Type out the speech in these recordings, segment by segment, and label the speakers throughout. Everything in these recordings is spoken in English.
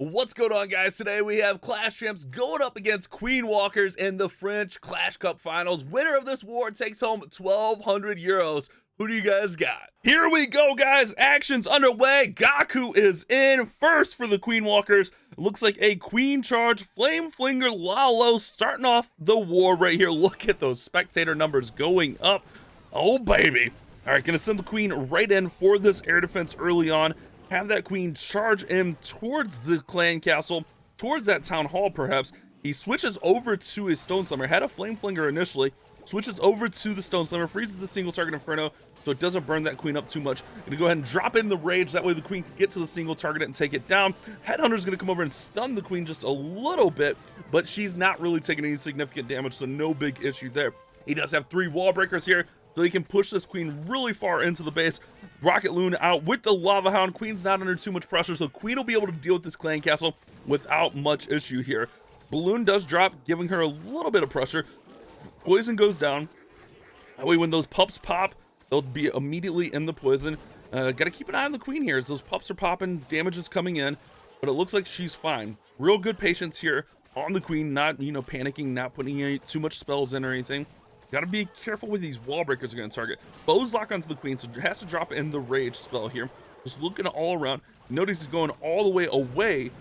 Speaker 1: What's going on, guys? Today we have Clash Champs going up against Queen Walkers in the French Clash Cup Finals. Winner of this war takes home 1,200 euros. Who do you guys got? Here we go, guys. Action's underway. Gaku is in first for the Queen Walkers. Looks like a Queen Charge Flame Flinger Lalo starting off the war right here. Look at those spectator numbers going up. Oh, baby. All right, gonna send the Queen right in for this air defense early on. Have that Queen charge in towards the clan castle, towards that town hall perhaps. He switches over to his Stone Slimmer, had a Flame Flinger initially, switches over to the Stone Slimmer, freezes the single target Inferno so it doesn't burn that Queen up too much. Gonna go ahead and drop in the Rage, that way the Queen can get to the single target and take it down. Headhunter's gonna come over and stun the Queen just a little bit, but she's not really taking any significant damage, so no big issue there. He does have 3 wall breakers here, so he can push this Queen really far into the base. Rocket Loon out with the Lava Hound. Queen's not under too much pressure, so Queen will be able to deal with this clan castle without much issue here. Balloon does drop, giving her a little bit of pressure. Poison goes down. That way when those pups pop, they'll be immediately in the poison. Gotta keep an eye on the Queen here as those pups are popping, damage is coming in, but it looks like she's fine. Real good patience here on the Queen, not, panicking, not putting any, too much spells in or anything. Gotta be careful with these wall breakers are gonna target. Bows lock onto the Queen, so it has to drop in the Rage spell here. Just looking all around. Notice he's going all the way away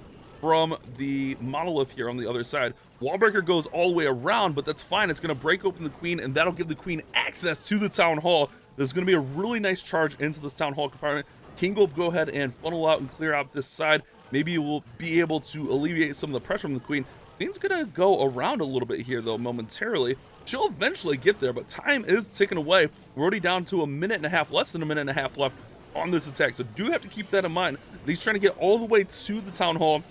Speaker 1: from the monolith here on the other side. Wall breaker goes all the way around, but that's fine. It's gonna break open the Queen, and that'll give the Queen access to the town hall. There's gonna be a really nice charge into this town hall compartment. King will go ahead and funnel out and clear out this side. Maybe we'll be able to alleviate some of the pressure from the Queen. Queen's gonna go around a little bit here though momentarily. She'll eventually get there, but time is ticking away. We're already down to a minute and a half, less than a minute and a half left on this attack, so do have to keep that in mind. He's trying to get all the way to the town hall,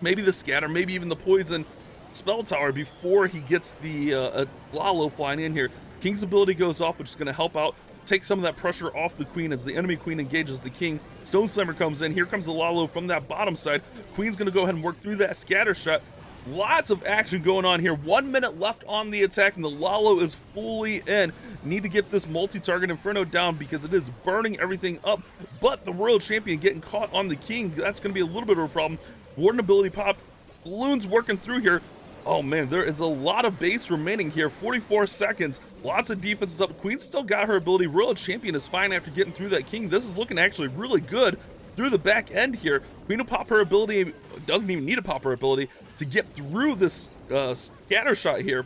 Speaker 1: maybe the scatter, maybe even the poison spell tower before he gets the Lalo flying in here. King's ability goes off, which is going to help out, take some of that pressure off the Queen as the enemy Queen engages the King. Stone Slammer comes in. Here comes the Lalo from that bottom side. Queen's going to go ahead and work through that scatter shot. Lots of action going on here. 1 minute left on the attack, and the Lalo is fully in. Need to get this multi-target Inferno down because it is burning everything up. But the World Champion getting caught on the King, that's going to be a little bit of a problem. Warden ability pop. Balloons working through here. Oh man, there is a lot of base remaining here. 44 seconds. Lots of defenses up. Queen still got her ability. World Champion is fine after getting through that King. This is looking actually really good through the back end here. Queen will pop her ability. Doesn't even need to pop her ability to get through this scatter shot here,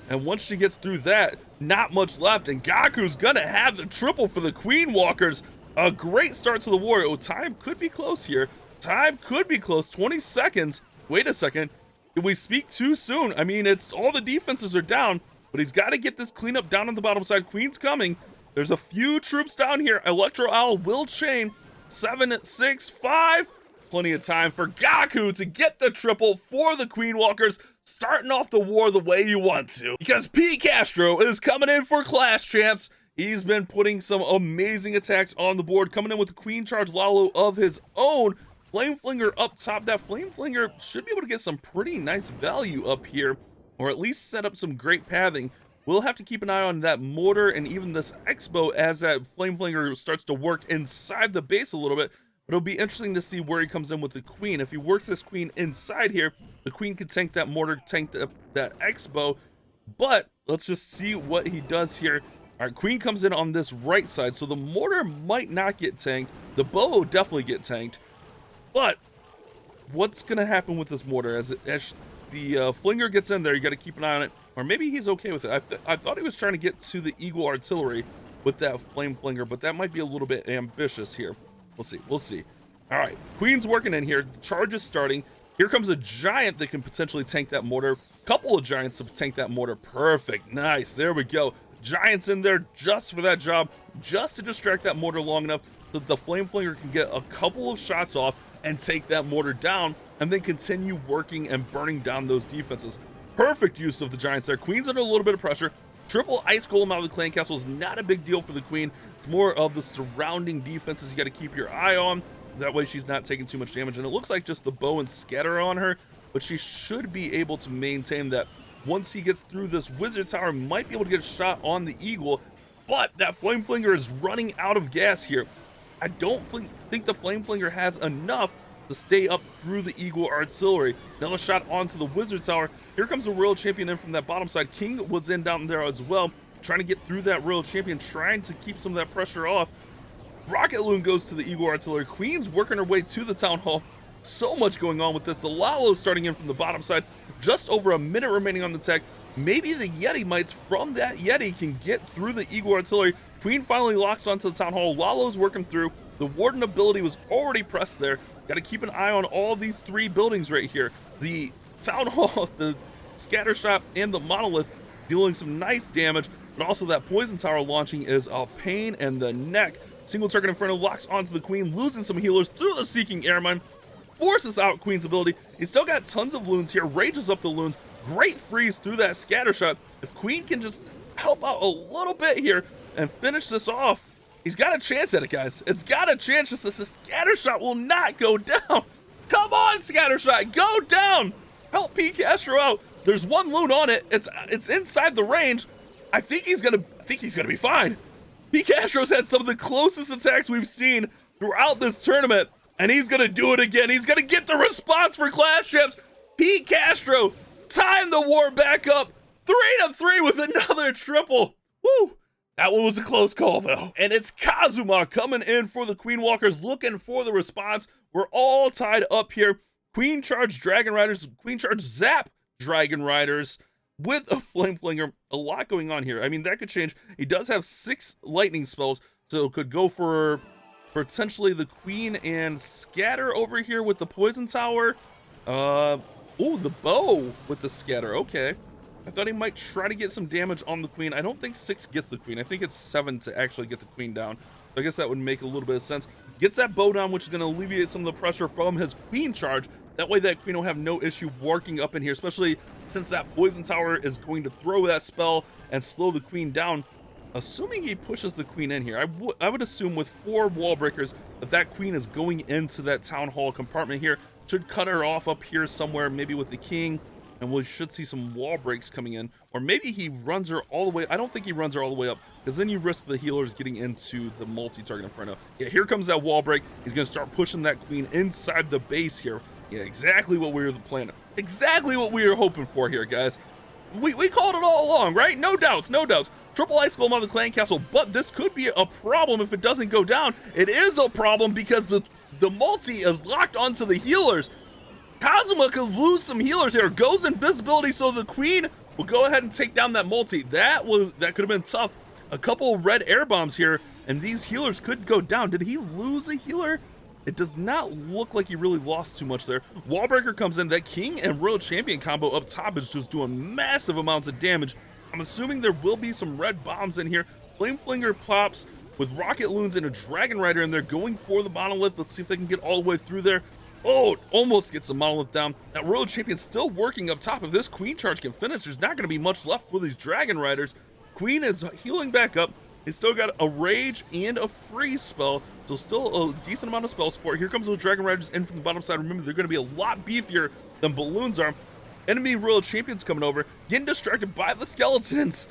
Speaker 1: and once she gets through that, not much left, and Gaku's gonna have the triple for the Queen Walkers. A great start to the war. Oh, time could be close here. Time could be close. 20 seconds. Wait a second. Did we speak too soon? I mean, it's all the defenses are down, but he's got to get this cleanup down on the bottom side. Queen's coming. There's a few troops down here. Electro Owl will chain. 7, 6, 5. Plenty of time for Gaku to get the triple for the Queen Walkers, starting off the war the way you want to. Because pCastro is coming in for Clash Champs. He's been putting some amazing attacks on the board, coming in with the Queen Charge Lalo of his own. Flame Flinger up top. That Flame Flinger should be able to get some pretty nice value up here, or at least set up some great pathing. We'll have to keep an eye on that mortar and even this Expo as that Flame Flinger starts to work inside the base a little bit. But it'll be interesting to see where he comes in with the Queen. If he works this Queen inside here, the Queen can tank that mortar, tank that Expo. But let's just see what he does here. All right, Queen comes in on this right side, so the mortar might not get tanked. The bow will definitely get tanked. But what's going to happen with this mortar? As the Flinger gets in there, you got to keep an eye on it. Or maybe he's okay with it. I thought he was trying to get to the Eagle Artillery with that Flame Flinger, but that might be a little bit ambitious here. We'll see. We'll see. All right. Queen's working in here. The charge is starting. Here comes a giant that can potentially tank that mortar. Couple of giants to tank that mortar. Perfect. Nice. There we go. Giants in there just for that job, just to distract that mortar long enough so that the Flame Flinger can get a couple of shots off and take that mortar down, and then continue working and burning down those defenses. Perfect use of the giants there. Queen's under a little bit of pressure. Triple Ice Golem out of the clan castle is not a big deal for the Queen. It's more of the surrounding defenses you got to keep your eye on. That way she's not taking too much damage. And it looks like just the bow and scatter on her, but she should be able to maintain that. Once he gets through this wizard tower, might be able to get a shot on the Eagle, but that Flame Flinger is running out of gas here. I don't think the Flame Flinger has enough to stay up through the Eagle Artillery. Another shot onto the Wizard Tower. Here comes the Royal Champion in from that bottom side. King was in down there as well, trying to get through that Royal Champion, trying to keep some of that pressure off. Rocket Loon goes to the Eagle Artillery. Queen's working her way to the Town Hall. So much going on with this. The Lalo starting in from the bottom side. Just over a minute remaining on the tech. Maybe the Yeti Mites from that Yeti can get through the Eagle Artillery. Queen finally locks onto the Town Hall. Lalo's working through. The Warden ability was already pressed there. Got to keep an eye on all these 3 buildings right here. The Town Hall, the Scatter Shot, and the Monolith dealing some nice damage. But also that Poison Tower launching is a pain in the neck. Single Target Inferno locks onto the Queen, losing some healers through the Seeking Airmine. Forces out Queen's ability. He's still got tons of loons here. Rages up the loons. Great freeze through that Scatter Shot. If Queen can just help out a little bit here and finish this off, he's got a chance at it, guys. It's got a chance. Just as the Scatter Shot will not go down. Come on, Scatter Shot, go down. Help pCastro out. There's 1 loon on it. It's inside the range. I think he's gonna be fine. pCastro's had some of the closest attacks we've seen throughout this tournament, and he's gonna do it again. He's gonna get the response for Clash Champs. pCastro time the war back up. 3-3 with another triple. Woo! That one was a close call, though. And it's Kazuma coming in for the Queen Walkers, looking for the response. We're all tied up here. Queen Charge Dragon Riders, Queen Charge Zap Dragon Riders with a Flame Flinger. A lot going on here. I mean, that could change. He does have 6 lightning spells, so could go for potentially the Queen and Scatter over here with the Poison Tower. Oh, the bow with the Scatter. Okay. I thought he might try to get some damage on the Queen. I don't think 6 gets the Queen. I think it's 7 to actually get the Queen down. So I guess that would make a little bit of sense. Gets that bow down, which is going to alleviate some of the pressure from his Queen Charge. That way that Queen will have no issue working up in here, especially since that Poison Tower is going to throw that spell and slow the Queen down. Assuming he pushes the Queen in here, I would assume with 4 wall breakers that Queen is going into that Town Hall compartment here. Should cut her off up here somewhere, maybe with the King, and we should see some wall breaks coming in. Or maybe he runs her all the way. I don't think he runs her all the way up, because then you risk the healers getting into the multi-target Inferno. Yeah, here comes that wall break. He's going to start pushing that Queen inside the base here. Yeah, exactly what we were planning. Exactly what we were hoping for here, guys. We called it all along, right? No doubts, no doubts. Triple Ice Golem on the Clan Castle, but this could be a problem if it doesn't go down. It is a problem because the multi is locked onto the healers. Kazuma could lose some healers here. Goes invisibility, so the Queen will go ahead and take down that multi. That could have been tough. A couple red air bombs here, and these healers could go down. Did he lose a healer? It does not look like he really lost too much there. Wallbreaker comes in. That King and Royal Champion combo up top is just doing massive amounts of damage. I'm assuming there will be some red bombs in here. Flame Flinger pops with Rocket Loons and a Dragon Rider in there going for the Monolith. Let's see if they can get all the way through there. Oh, it almost gets the Monolith down. That Royal Champion still working up top. If this Queen Charge can finish, there's not going to be much left for these Dragon Riders. Queen is healing back up. He's still got a Rage and a Freeze spell, so still a decent amount of spell support. Here comes those Dragon Riders in from the bottom side. Remember, they're going to be a lot beefier than Balloons are. Enemy Royal Champions coming over, getting distracted by the skeletons.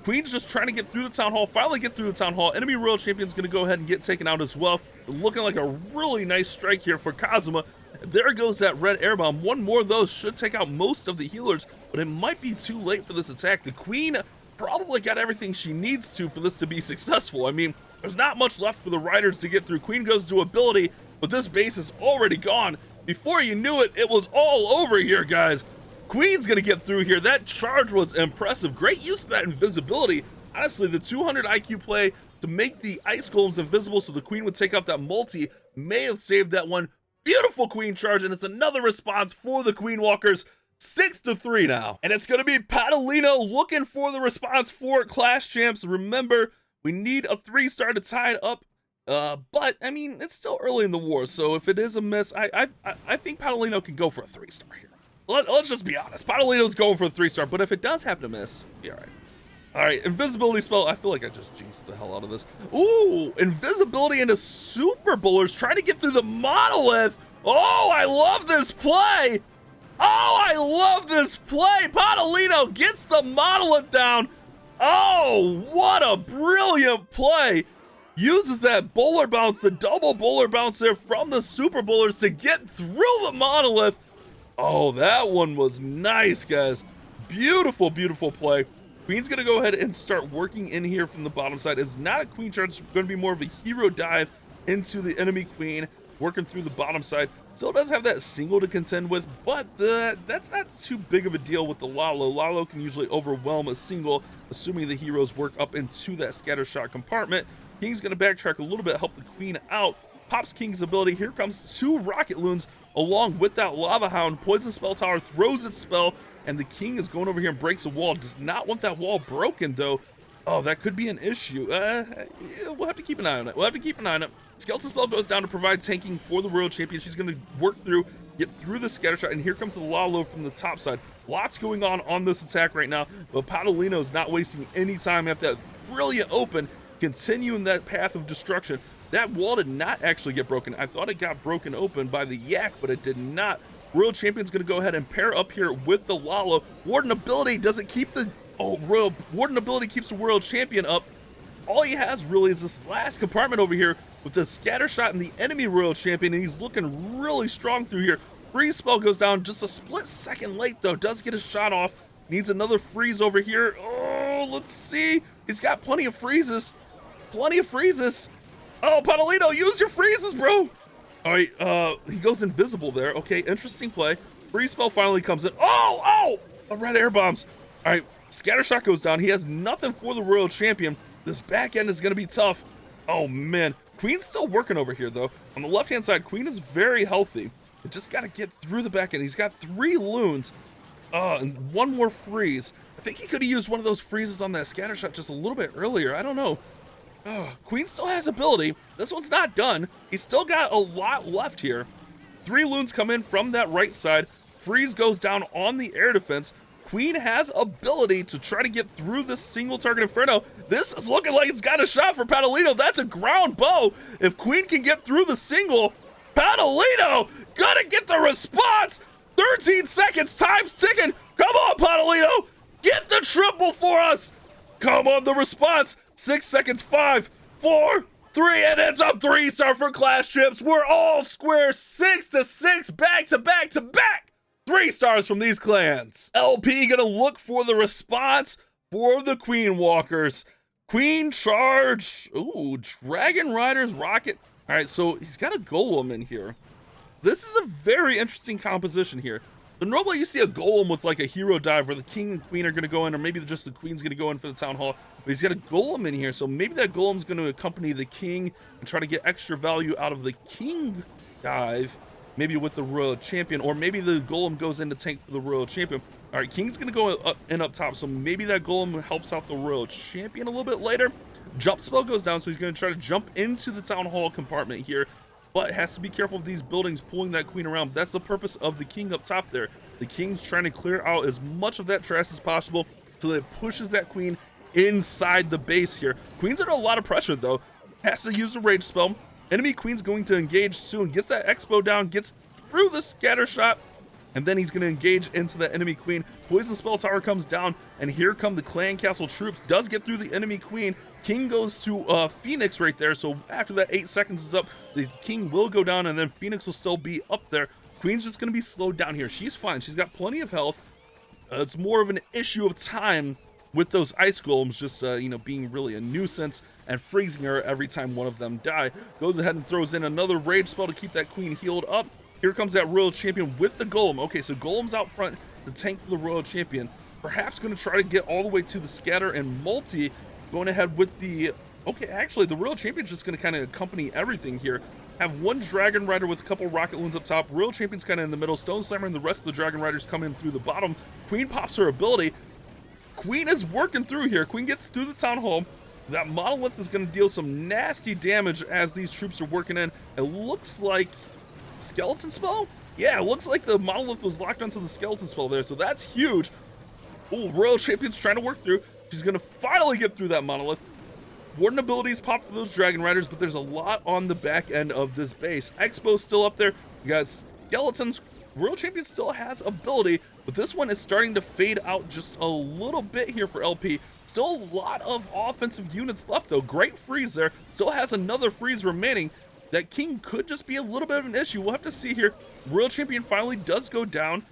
Speaker 1: Queen's just trying to get through the Town Hall, finally get through the Town Hall. Enemy Royal Champion's going to go ahead and get taken out as well. Looking like a really nice strike here for Kazuma. There goes that red air bomb. One more of those should take out most of the healers, but it might be too late for this attack. The Queen probably got everything she needs to for this to be successful. I mean, there's not much left for the Riders to get through. Queen goes to ability, but this base is already gone. Before you knew it, it was all over here, guys. Queen's gonna get through here. That charge was impressive. Great use of that invisibility. Honestly, the 200 IQ play to make the Ice Golems invisible so the Queen would take out that multi may have saved that one. Beautiful Queen Charge, and it's another response for the Queen Walkers. 6-3 now. And it's gonna be PATOLINO looking for the response for Clash Champs. Remember, we need a 3-star to tie it up. But I mean, it's still early in the war, so if it is a miss, I think PATOLINO can go for a 3-star here. Let's just be honest. PATOLINO's going for a 3-star, but if it does happen to miss, be all right. All right, invisibility spell. I feel like I just jinxed the hell out of this. Ooh, invisibility into Super Bowlers, trying to get through the Monolith. Oh, I love this play. Oh, I love this play. PATOLINO gets the Monolith down. Oh, what a brilliant play. uses that bowler bounce, the double bowler bounce there from the super bowlers to get through the monolith. Oh, that one was nice, guys. Beautiful, beautiful play. Queen's gonna go ahead and start working in here from the bottom side. It's not a queen charge, it's gonna be more of a hero dive into the enemy queen, working through the bottom side. Still does have that single to contend with, but that's not too big of a deal with the Lalo. Lalo can usually overwhelm a single, assuming the heroes work up into that scatter shot compartment. King's gonna backtrack a little bit, help the queen out. Pops King's ability. Here comes 2 rocket loons along with that lava hound. Poison spell tower throws its spell, and the king is going over here and breaks a wall. Does not want that wall broken though. Oh, that could be an issue. We'll have to keep an eye on it. Skeleton spell goes down to provide tanking for the world champion. She's going to work through, get through the scatter shot, and here comes the Lalo from the top side. Lots going on this attack right now, but PATOLINO is not wasting any time after that brilliant open, continuing that path of destruction. That wall did not actually get broken. I thought it got broken open by the yak, but it did not. World champion's going to go ahead and pair up here with the Lalo. Warden ability doesn't keep the Warden ability keeps the world champion up. All he has really is this last compartment over here with the scatter shot and the enemy royal champion, and he's looking really strong through here. Freeze spell goes down just a split second late though. Does get a shot off. Needs another freeze over here. Oh, let's see. He's got plenty of freezes. Oh, PATOLINO, use your freezes, bro. All right, he goes invisible there. Okay, interesting play. Freeze spell finally comes in. Oh, a red air bombs. All right, scatter shot goes down. He has nothing for the royal champion. This back end is gonna be tough. Oh man, Queen's still working over here though. On the left-hand side, Queen is very healthy. It just gotta get through the back end. He's got 3 loons, and 1 more freeze. I think he could have used one of those freezes on that scatter shot just a little bit earlier. I don't know. Queen still has ability. This one's not done. He's still got a lot left here. 3 loons come in from that right side. Freeze goes down on the air defense. Queen has ability to try to get through this single target inferno. This is looking like it's got a shot for PATOLINO. That's a ground bow. If Queen can get through the single, PATOLINO gotta get the response. 13 seconds, time's ticking. Come on, PATOLINO, get the triple for us. Come on, the response. 6 seconds, 5, 4, 3, and it's a 3-star for Clash Chips. We're all square, 6-6, back to back to back. 3 stars from these clans. LP gonna look for the response for the Queen Walkers. Queen charge. Ooh, Dragon Rider's rocket. All right, so he's got a golem in here. This is a very interesting composition here. So normally you see a golem with like a hero dive where the king and queen are gonna go in, or maybe just the queen's gonna go in for the town hall. But he's got a golem in here, so maybe that golem's gonna accompany the king and try to get extra value out of the king dive. Maybe with the royal champion, or maybe the golem goes in to tank for the royal champion. All right, king's gonna go up top, so maybe that golem helps out the royal champion a little bit later. Jump spell goes down, so he's gonna try to jump into the town hall compartment here, but has to be careful of these buildings pulling that queen around. That's the purpose of the king up top there. The king's trying to clear out as much of that trash as possible so that it pushes that queen inside the base here. Queen's under a lot of pressure though. Has to use a rage spell. Enemy queen's going to engage soon. Gets that expo down, gets through the scatter shot, and then he's going to engage into the enemy queen. Poison spell tower comes down, and here come the clan castle troops. Does get through the enemy queen. King goes to Phoenix right there, so after that 8 seconds is up, the king will go down, and then Phoenix will still be up there. Queen's just going to be slowed down here. She's fine. She's got plenty of health. It's more of an issue of time with those ice golems just, being really a nuisance and freezing her every time one of them die. Goes ahead and throws in another rage spell to keep that queen healed up. Here comes that royal champion with the golem. Okay, so golem's out front to tank for the royal champion. Perhaps going to try to get all the way to the scatter and multi. Going ahead with the... Okay, actually, the royal champion's just going to kind of accompany everything here. Have 1 dragon rider with a couple rocket loons up top. Royal champion's kind of in the middle. Stone slammer and the rest of the dragon riders come in through the bottom. Queen pops her ability. Queen is working through here. Queen gets through the town hall. That monolith is going to deal some nasty damage as these troops are working in. It looks like skeleton spell? Yeah, it looks like the monolith was locked onto the skeleton spell there, so that's huge. Oh, royal champion's trying to work through. She's going to finally get through that monolith. Warden abilities pop for those dragon riders, but there's a lot on the back end of this base. Expo's still up there. You got skeletons World Champion still has ability, but this one is starting to fade out just a little bit here for LP. Still a lot of offensive units left though. Great freeze there. Still has another freeze remaining. That king could just be a little bit of an issue. We'll have to see here. World Champion finally does go down.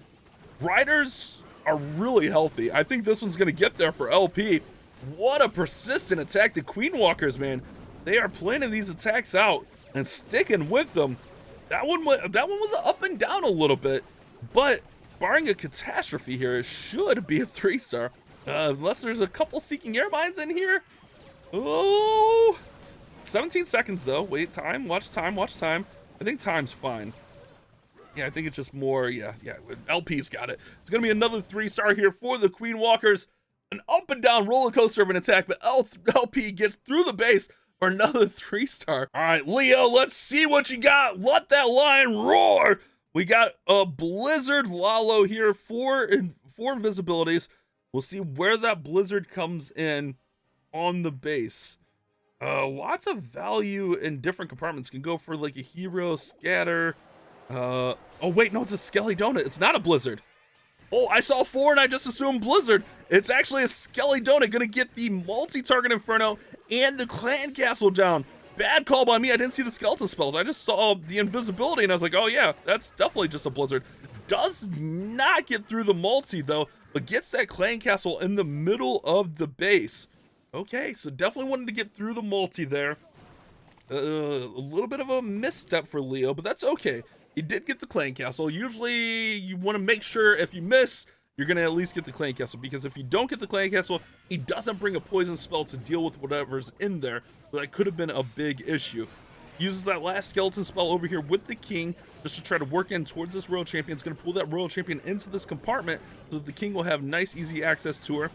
Speaker 1: Riders are really healthy. I think this one's going to get there for LP. What a persistent attack. The Queen Walkers, man. They are planning these attacks out and sticking with them. That one was up and down a little bit, but barring a catastrophe here, it should be a 3-star. Unless there's a couple Seeking Airmines in here. Oh, 17 seconds though. Wait, time, watch time, watch time. I think time's fine. Yeah, I think it's just more, yeah, LP's got it. It's gonna be another 3-star here for the Queen Walkers. An up and down roller coaster of an attack, but LP gets through the base for another 3-star. All right, Leo, let's see what you got. Let that lion roar. We got a Blizzard Lalo here, four invisibilities. We'll see where that Blizzard comes in on the base. Lots of value in different compartments. Can go for like a hero, scatter. Oh wait, no, it's a Skelly Donut. It's not a Blizzard. Oh, I saw 4 and I just assumed Blizzard. It's actually a Skelly Donut, gonna get the multi-target Inferno and the Clan Castle down. Bad call by me. I didn't see the skeleton spells. I just saw the invisibility and I was like, oh yeah, that's definitely just a Blizzard. Does not get through the multi though, but gets that Clan Castle in the middle of the base. Okay, so definitely wanted to get through the multi there. A little bit of a misstep for Leo, but that's okay. He did get the Clan Castle. Usually you want to make sure if you miss, you're going to at least get the Clan Castle, because if you don't get the Clan Castle, he doesn't bring a poison spell to deal with whatever's in there. So that could have been a big issue. Uses that last skeleton spell over here with the king just to try to work in towards this Royal Champion. It's going to pull that Royal Champion into this compartment so that the king will have nice, easy access to her.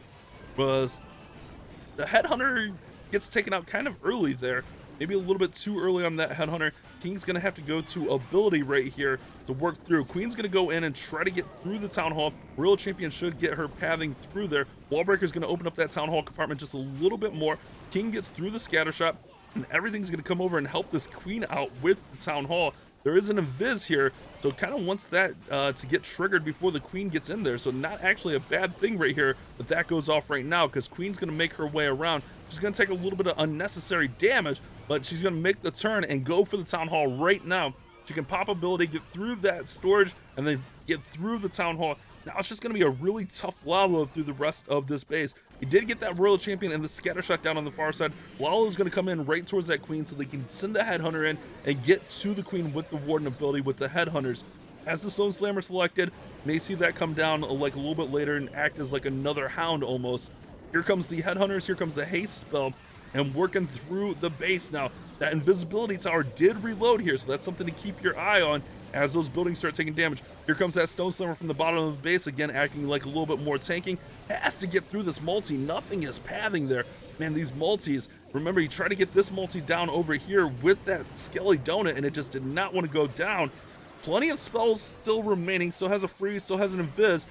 Speaker 1: The Headhunter gets taken out kind of early there. Maybe a little bit too early on that Headhunter. King's going to have to go to ability right here to work through. Queen's going to go in and try to get through the Town Hall. Royal Champion should get her pathing through there. Wallbreaker's going to open up that Town Hall compartment just a little bit more. King gets through the scatter shot, and everything's going to come over and help this Queen out with the Town Hall. There is an invis here, so kind of wants that to get triggered before the Queen gets in there. So not actually a bad thing right here, but that goes off right now because Queen's going to make her way around. She's going to take a little bit of unnecessary damage, but she's going to make the turn and go for the Town Hall right now. She can pop ability, get through that storage, and then get through the Town Hall. Now it's just going to be a really tough Lalo through the rest of this base. He did get that Royal Champion and the scatter shot down on the far side. Lalo's going to come in right towards that Queen so they can send the Headhunter in and get to the Queen with the Warden ability with the Headhunters. As the Stone Slammer selected, may see that come down like a little bit later and act as like another hound almost. Here comes the Headhunters, here comes the haste spell, and working through the base now. That invisibility tower did reload here, so that's something to keep your eye on as those buildings start taking damage. Here comes that Stone Slammer from the bottom of the base, again acting like a little bit more tanking. Has to get through this multi. Nothing is pathing there. Man, these multis, remember, you try to get this multi down over here with that Skelly Donut, and it just did not want to go down. Plenty of spells still remaining, still has a freeze, still has an invis.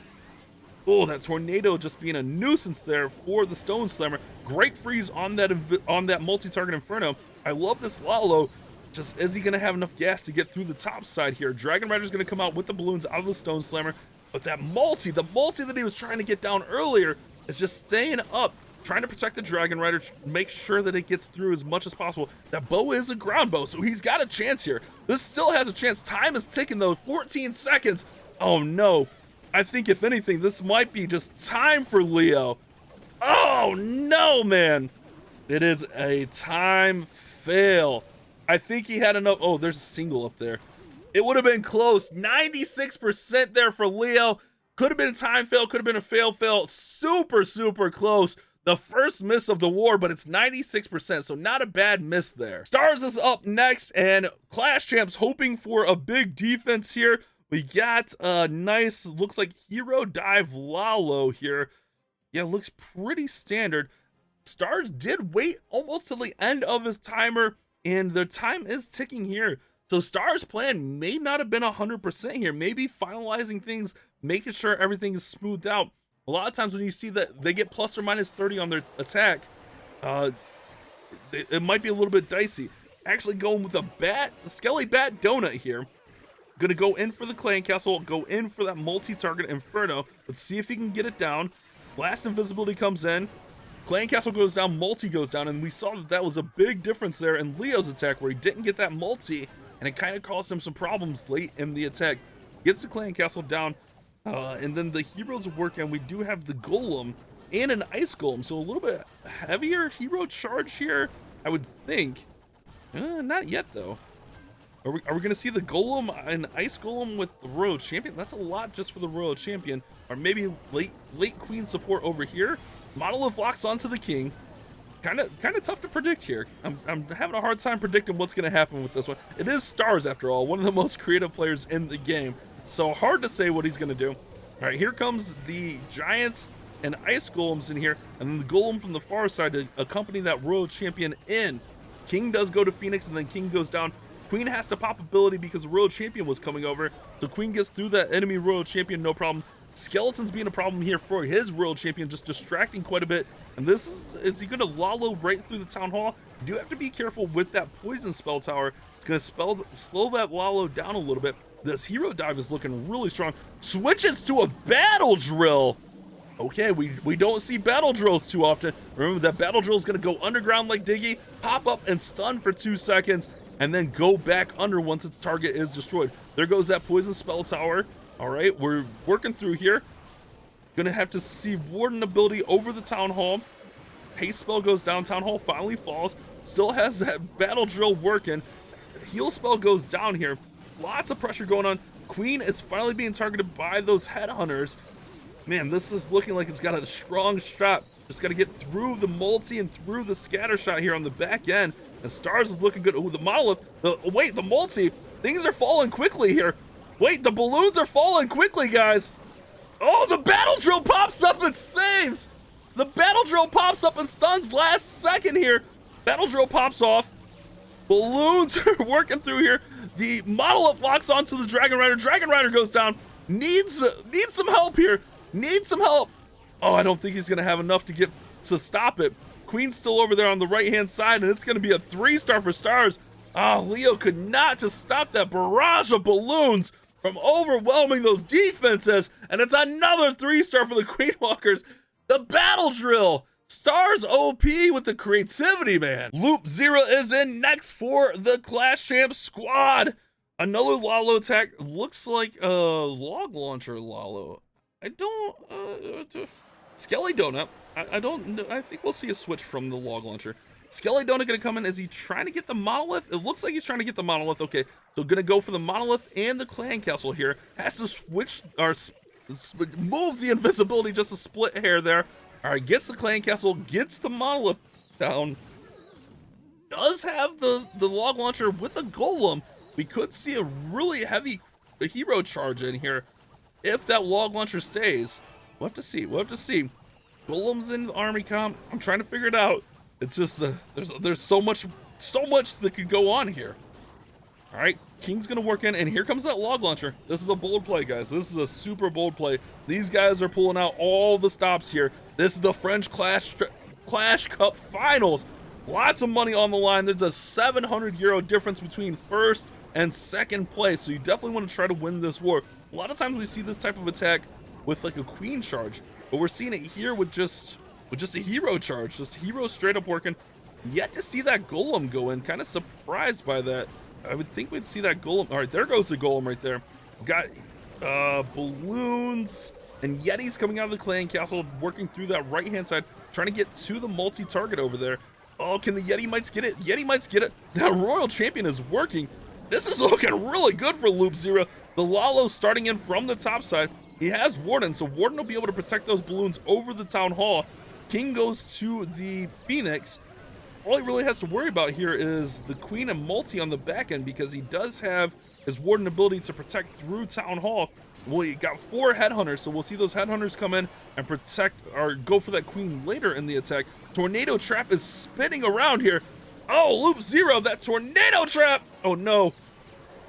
Speaker 1: Oh, that tornado just being a nuisance there for the Stone Slammer. Great freeze on that multi-target Inferno. I love this Lalo. Just, is he going to have enough gas to get through the top side here? Dragon Rider's going to come out with the balloons out of the Stone Slammer. But that multi, the multi that he was trying to get down earlier is just staying up, trying to protect the Dragon Rider, make sure that it gets through as much as possible. That bow is a ground bow, so he's got a chance here. This still has a chance. Time is ticking though, 14 seconds. Oh no. I think if anything, this might be just time for Leo. Oh no, man. It is a time fail. I think he had enough. Oh, there's a single up there. It would have been close. 96% there for Leo. Could have been a time fail, could have been a fail. Super, super close. The first miss of the war, but it's 96%, so not a bad miss there. Stars is up next, and Clash Champs hoping for a big defense here. We got a nice, looks like Hero Dive Lalo here. Yeah, looks pretty standard. Stars did wait almost till the end of his timer, and the time is ticking here. So Stars' plan may not have been 100% here. Maybe finalizing things, making sure everything is smoothed out. A lot of times when you see that they get plus or minus 30 on their attack, it might be a little bit dicey. Actually going with a Skelly Bat Donut here. Gonna go in for the clan castle, go in for that multi-target inferno. Let's see if he can get it down. Blast invisibility comes in. Clan castle goes down, multi goes down, and we saw that that was a big difference there in Leo's attack where he didn't get that multi, and it kind of caused him some problems late in the attack. Gets the clan castle down, and then the heroes work, and we do have the golem and an ice golem, so a little bit heavier hero charge here, I would think. Not yet though. Are we gonna see the golem and ice golem with the royal champion? That's a lot just for the royal champion, or maybe late queen support over here. Monolith locks onto the king. Kind of tough to predict here. I'm having a hard time predicting what's gonna happen with this one. It is Stars after all, one of the most creative players in the game, so hard to say what he's gonna do. All right, here comes the giants and ice golems in here, and then the golem from the far side to accompany that royal champion in. King does go to Phoenix, and then King goes down. Queen has to pop ability because the royal champion was coming over, so Queen gets through that enemy royal champion, no problem. Skeleton's being a problem here for his royal champion, just distracting quite a bit. And is he gonna Lalo right through the town hall? You do have to be careful with that poison spell tower. It's gonna slow that Lalo down a little bit. This hero dive is looking really strong. Switches to a battle drill. Okay, we don't see battle drills too often. Remember that battle drill is gonna go underground like Diggy, pop up and stun for 2 seconds, and then go back under once its target is destroyed. There goes that poison spell tower. All right, we're working through here. Gonna have to see Warden ability over the Town Hall. Haste spell goes down, Town Hall finally falls. Still has that battle drill working. Heal spell goes down here. Lots of pressure going on. Queen is finally being targeted by those headhunters. Man, this is looking like it's got a strong shot. Just gotta get through the multi and through the scatter shot here on the back end. And Stars is looking good. Ooh, the monolith, wait, the multi. Things are falling quickly here. Wait, the balloons are falling quickly, guys. Oh, the battle drill pops up and saves. The battle drill pops up and stuns last second here. Battle drill pops off. Balloons are working through here. The monolith locks onto the Dragon Rider. Dragon Rider goes down. Needs some help here. Needs some help. Oh, I don't think he's gonna have enough to stop it. Queen's still over there on the right-hand side, and it's gonna be a 3-star for Stars. Oh, Leo could not just stop that barrage of balloons from overwhelming those defenses, and it's another 3-star for the Queen Walkers. The battle drill. Stars OP with the creativity, man. LoOPzera is in next for the Clash Champs squad. Another Lalo attack. Looks like a log launcher Lalo. I don't, Skelly Donut. I don't know. I think we'll see a switch from the log launcher. Skelly Donut gonna come in. Is he trying to get the monolith? It looks like he's trying to get the monolith. Okay, so gonna go for the monolith and the clan castle here. Has to switch or move the invisibility just a split hair there. All right, gets the clan castle, gets the monolith down. Does have the log launcher with a golem. We could see a really heavy hero charge in here if that log launcher stays. We'll have to see. We'll have to see. Golems in the army comp. I'm trying to figure it out. It's just there's so much that could go on here. All right, King's gonna work in, and here comes that log launcher. This is a bold play, guys. This is a super bold play. These guys are pulling out all the stops here. This is the French Clash Cup Finals. Lots of money on the line. There's a 700 euro difference between first and second place, so you definitely want to try to win this war. A lot of times we see this type of attack with like a queen charge, but we're seeing it here with just a hero charge, just hero straight up working. Yet to see that golem go in. Kind of surprised by that. I would think we'd see that golem. All right, there goes the golem right there. Got balloons and Yetis coming out of the clan castle, working through that right hand side, trying to get to the multi-target over there. Oh, can the Yeti mites get it? Yeti mites get it. That royal champion is working. This is looking really good for LoOPzera. The Lalo starting in from the top side. He has Warden, so Warden will be able to protect those balloons over the town hall. King goes to the Phoenix. All he really has to worry about here is the Queen and multi on the back end, because he does have his Warden ability to protect through town hall. Well, he got 4 headhunters, so we'll see those headhunters come in and protect or go for that queen later in the attack. Tornado trap is spinning around here. Oh, LoOPzera, that tornado trap. Oh no.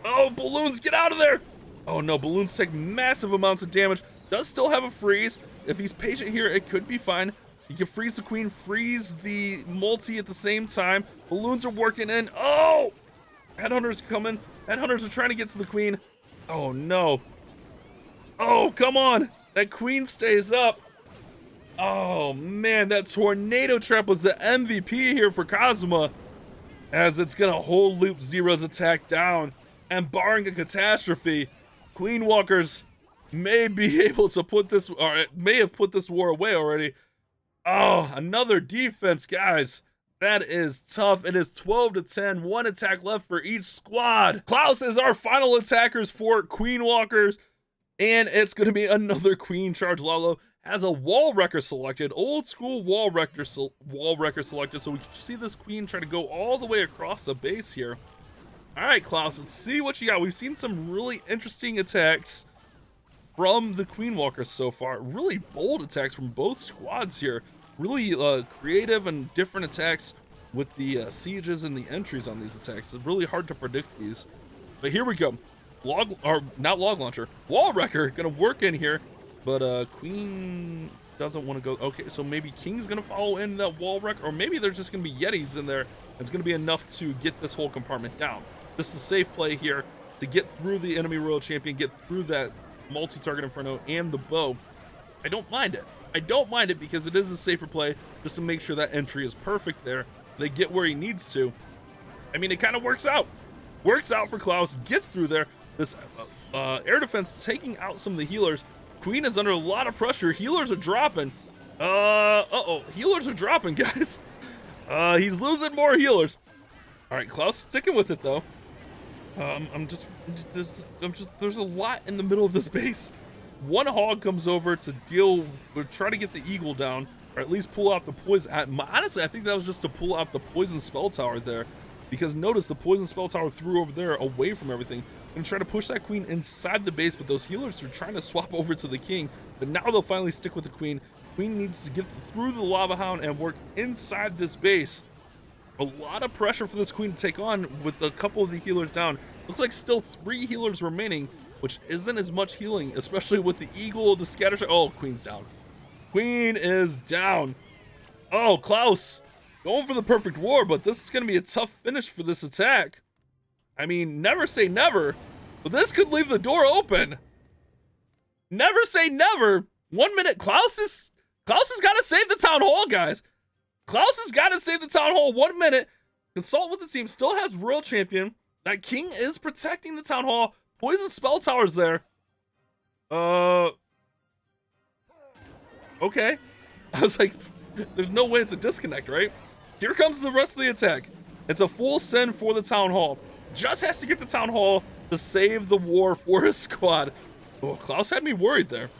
Speaker 1: Oh, balloons, get out of there. Oh no, balloons take massive amounts of damage. Does still have a freeze. If he's patient here, it could be fine. He can freeze the queen, freeze the multi at the same time. Balloons are working in. Oh! Headhunters coming. Headhunters are trying to get to the queen. Oh no. Oh, come on. That queen stays up. Oh man, that tornado trap was the MVP here for Kazuma, as it's gonna hold LoOPzera's attack down, and barring a catastrophe, Queen Walkers may be able to put this, or it may have put this war away already. Oh, another defense, guys. That is tough. It is 12-10, one attack left for each squad. Klaus is our final attackers for Queen Walkers, and it's gonna be another Queen Charge. Lalo has a wall wrecker selected, old school wall wrecker selected, so we can see this queen try to go all the way across the base here. All right, Klaus, let's see what you got. We've seen some really interesting attacks from the Queen Walkers so far. Really bold attacks from both squads here. Really creative and different attacks with the sieges and the entries on these attacks. It's really hard to predict these. But here we go. Not log launcher. Wall wrecker gonna work in here. But Queen doesn't want to go. Okay, so maybe King's gonna follow in that wall wreck, or maybe there's just gonna be Yetis in there. It's gonna be enough to get this whole compartment down. This is a safe play here to get through the enemy royal champion, get through that multi-target inferno and the bow. I don't mind it. I don't mind it because it is a safer play just to make sure that entry is perfect there. They get where he needs to. I mean, it kind of works out. Works out for Klaus, gets through there. This air defense taking out some of the healers. Queen is under a lot of pressure. Healers are dropping. Healers are dropping, guys. He's losing more healers. All right, Klaus sticking with it though. There's a lot in the middle of this base. One hog comes over to try to get the eagle down, or at least pull out the poison. Honestly, I think that was just to pull out the poison spell tower there, because notice the poison spell tower threw over there away from everything. And try to push that queen inside the base, but those healers are trying to swap over to the king. But now they'll finally stick with the queen. Queen needs to get through the lava hound and work inside this base. A lot of pressure for this queen to take on with a couple of the healers down. Looks like still 3 healers remaining, which isn't as much healing, especially with the eagle, the scatter shot. Oh, queen's down. Queen is down. Oh, Klaus going for the perfect war, but this is going to be a tough finish for this attack. I mean, never say never, but this could leave the door open. Never say never. 1 minute, Klaus has got to save the town hall, guys. Klaus has got to save the town hall. 1 minute. Consult with the team. Still has royal champion. That king is protecting the town hall. Poison spell tower's there. Okay. I was like, there's no way it's a disconnect, right? Here comes the rest of the attack. It's a full send for the town hall. Just has to get the town hall to save the war for his squad. Oh, Klaus had me worried there.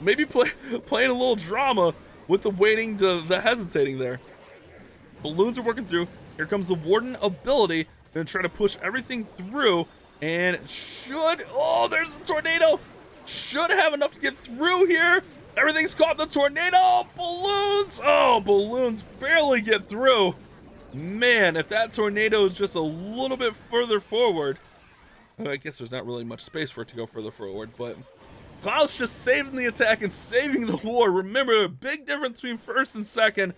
Speaker 1: Maybe playing a little drama with the waiting to the hesitating there. Balloons are working through. Here comes the warden ability. Gonna try to push everything through, and oh, there's a tornado. Should have enough to get through here. Everything's caught in the tornado. Balloons. Oh, balloons barely get through. Man, if that tornado is just a little bit further forward, I guess there's not really much space for it to go further forward, but Klaus just saving the attack and saving the war. Remember, a big difference between first and second.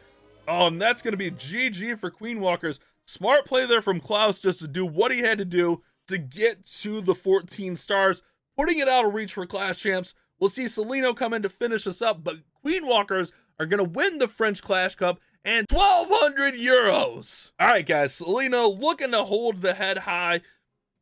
Speaker 1: Oh, and that's going to be GG for Queen Walkers. Smart play there from Klaus just to do what he had to do to get to the 14 stars, putting it out of reach for Clash Champs. We'll see Celinho come in to finish us up, but Queen Walkers are going to win the French Clash Cup and 1,200 euros. All right, guys, Celinho looking to hold the head high,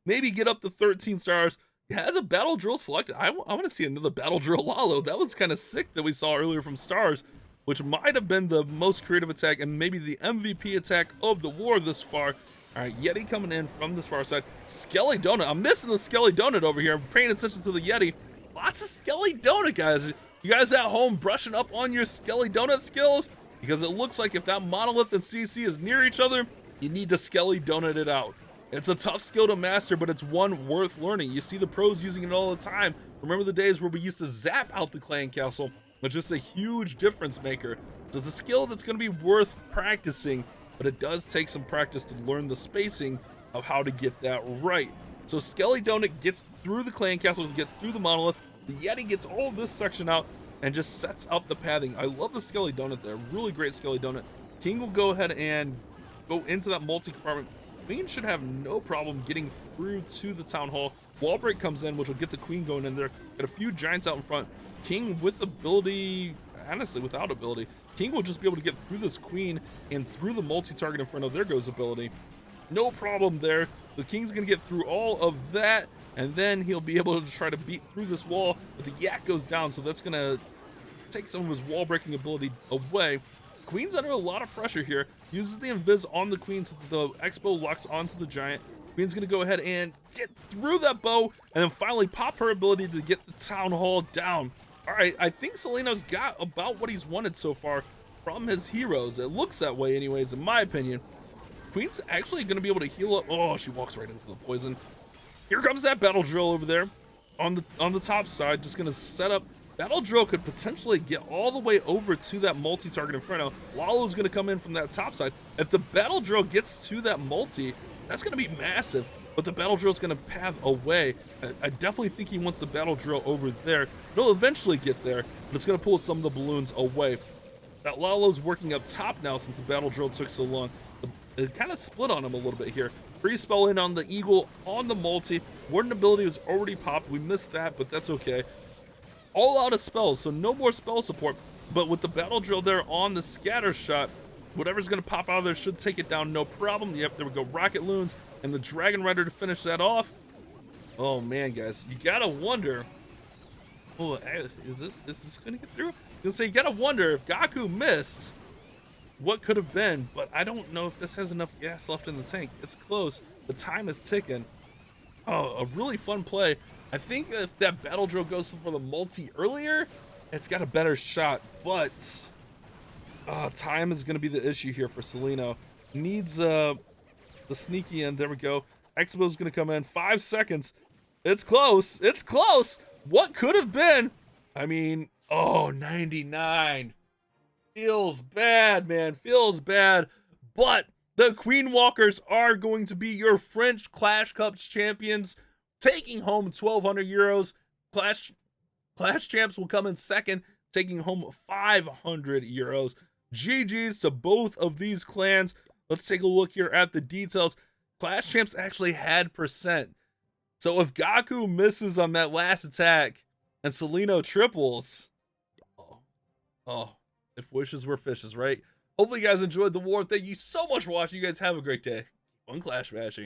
Speaker 1: maybe get up to 13 stars. He has a battle drill selected. I want to see another battle drill Lalo. That was kind of sick that we saw earlier from stars, which might have been the most creative attack and maybe the MVP attack of the war this far. All right, Yeti coming in from this far side. Skelly Donut. I'm missing the Skelly Donut over here. I'm paying attention to the Yeti. Lots of Skelly Donut, guys. You guys at home brushing up on your Skelly Donut skills? Because it looks like if that Monolith and CC is near each other, you need to Skelly Donut it out. It's a tough skill to master, but it's one worth learning. You see the pros using it all the time. Remember the days where we used to zap out the clan castle? It's just a huge difference maker. So it's a skill that's going to be worth practicing, but it does take some practice to learn the spacing of how to get that right. So Skelly Donut gets through the clan castle, gets through the Monolith. The Yeti gets all of this section out and just sets up the pathing. I love the Skelly Donut there. Really great Skelly Donut. King will go ahead and go into that multi-compartment. Queen should have no problem getting through to the town hall. Wall break comes in, which will get the queen going in there. Got a few giants out in front. King with ability, honestly, without ability. King will just be able to get through this queen and through the multi-target in front of. There goes ability. No problem there. The King's going to get through all of that, and then he'll be able to try to beat through this wall. But the yak goes down, so that's going to take some of his wall breaking ability away. Queen's under a lot of pressure here. Uses the invis on the queen so that the expo locks onto the giant. Queen's going to go ahead and get through that bow, and then finally pop her ability to get the town hall down. All right, I think Celinho's got about what he's wanted so far from his heroes. It looks that way anyways, in my opinion. Queen's actually going to be able to heal up. Oh, she walks right into the poison. Here comes that battle drill over there on the top side. Just going to set up. Battle drill could potentially get all the way over to that multi-target inferno. Lalo's going to come in from that top side. If the battle drill gets to that multi, that's going to be massive. But the battle drill is going to path away. I definitely think he wants the battle drill over there. It'll eventually get there, but it's going to pull some of the balloons away. That Lalo's working up top now since the battle drill took so long. It kind of split on him a little bit here. Free spell in on the eagle on the multi. Warden ability was already popped. We missed that, but that's okay. All out of spells, so no more spell support. But with the battle drill there on the scatter shot, whatever's going to pop out of there should take it down, no problem. Yep, there we go. Rocket Loons and the Dragon Rider to finish that off. Oh man, guys, you gotta wonder. Oh, is this gonna get through? You say you gotta wonder if Gaku missed, what could have been. But I don't know if this has enough gas left in the tank. It's close. The time is ticking. Oh, a really fun play. I think if that battle drill goes for the multi earlier, it's got a better shot. But time is gonna be the issue here for Celinho. Needs the sneaky end. There we go. Expo's gonna come in 5 seconds. It's close. It's close. What could have been? I mean, oh, 99. Feels bad, man. Feels bad. But the Queen Walkers are going to be your French Clash Cup champions, taking home 1,200 euros. Clash champs will come in second, taking home 500 euros. GG's to both of these clans. Let's take a look here at the details. Clash champs actually had percent. So if Gaku misses on that last attack and Celinho triples, if wishes were fishes, right? Hopefully you guys enjoyed the war. Thank you so much for watching. You guys have a great day. Fun Clash bashing.